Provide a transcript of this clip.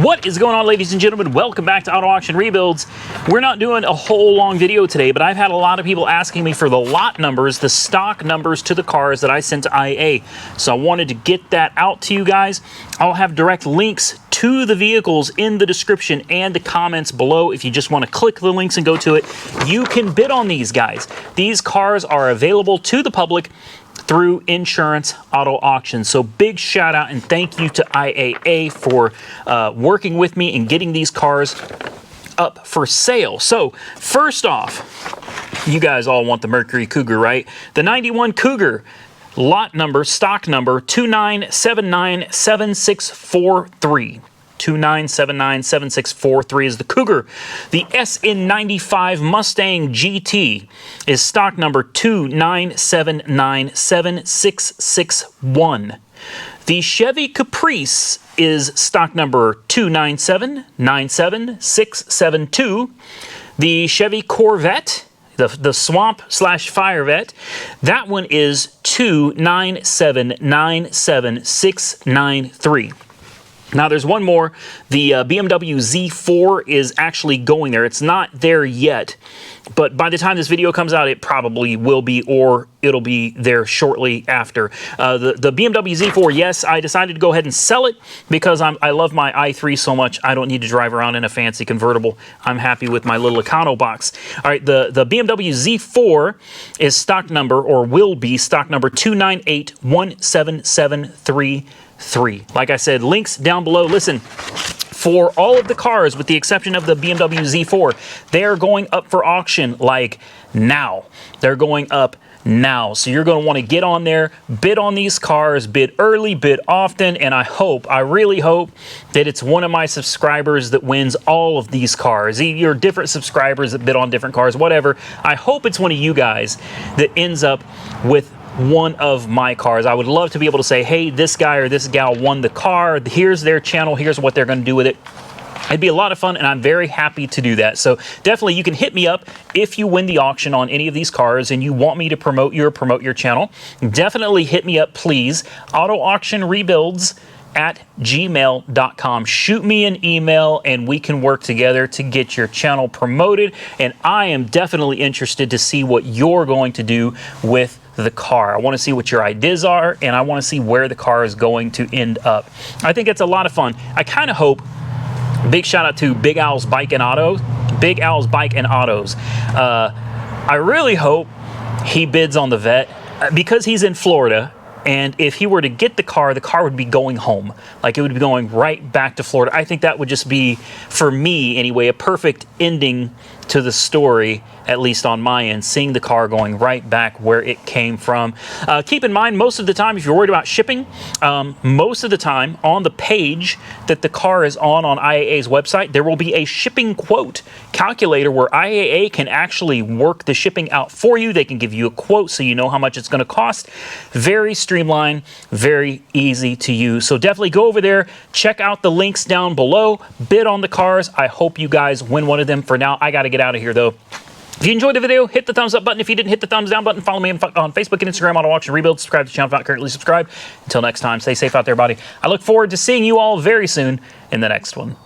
What is going on, ladies and gentlemen? Welcome back to Auto Auction Rebuilds. We're not doing a whole long video today, but I've had a lot of people asking me for the lot numbers, the stock numbers to the cars that I sent to IAA. So I wanted to get that out to you guys. I'll have direct links to the vehicles in the description and the comments below. If you just want to click the links and go to it, you can bid on these guys. These cars are available to the public through Insurance Auto Auction. So big shout out and thank you to IAA for working with me and getting these cars up for sale. So first off, you guys all want the Mercury Cougar, right? The 91 Cougar, lot number, stock number 29797643. 29797643 is the Cougar. The SN95 Mustang GT is stock number 29797661. The Chevy Caprice is stock number 29797672. The Chevy Corvette, the Swamp / Firevette, that one is 29797693. Now there's one more. The BMW Z4 is actually going there. It's not there yet, but by the time this video comes out, it probably will be, or it'll be there shortly after. The BMW Z4, yes, I decided to go ahead and sell it because I love my i3 so much. I don't need to drive around in a fancy convertible. I'm happy with my little Econo box. All right, the BMW Z4 is stock number, or will be stock number 29817733. Like I said, links down below. Listen, for all of the cars, with the exception of the BMW Z4, they are going up for auction like now. They're going up now. So you're going to want to get on there, bid on these cars, bid early, bid often, and I really hope that it's one of my subscribers that wins all of these cars. Your different subscribers that bid on different cars, whatever. I hope it's one of you guys that ends up with one of my cars. I would love to be able to say, hey, this guy or this gal won the car. Here's their channel. Here's what they're going to do with it. It'd be a lot of fun, and I'm very happy to do that. So definitely you can hit me up if you win the auction on any of these cars and you want me to promote your channel. Definitely hit me up, please. AutoAuctionRebuilds@gmail.com. Shoot me an email and we can work together to get your channel promoted. And I am definitely interested to see what you're going to do with the car. I want to see what your ideas are, and I want to see where the car is going to end up. I think it's a lot of fun. I kind of hope, big shout out to Big Al's Bike and Autos. I really hope he bids on the Vette because he's in Florida. And if he were to get the car would be going home. Like, it would be going right back to Florida. I think that would just be, for me anyway, a perfect ending to the story, at least on my end, seeing the car going right back where it came from. Keep in mind, most of the time, if you're worried about shipping, most of the time on the page that the car is on IAA's website, there will be a shipping quote calculator where IAA can actually work the shipping out for you. They can give you a quote so you know how much it's going to cost. Very streamlined, very easy to use. So definitely go over there, check out the links down below, bid on the cars. I hope you guys win one of them. For now, I got to get out of here though. If you enjoyed the video, hit the thumbs up button. If you didn't, hit the thumbs down button. Follow me on Facebook and Instagram, Auto Auction Rebuild. Subscribe to the channel if not currently subscribed. Until next time, stay safe out there, buddy. I look forward to seeing you all very soon in the next one.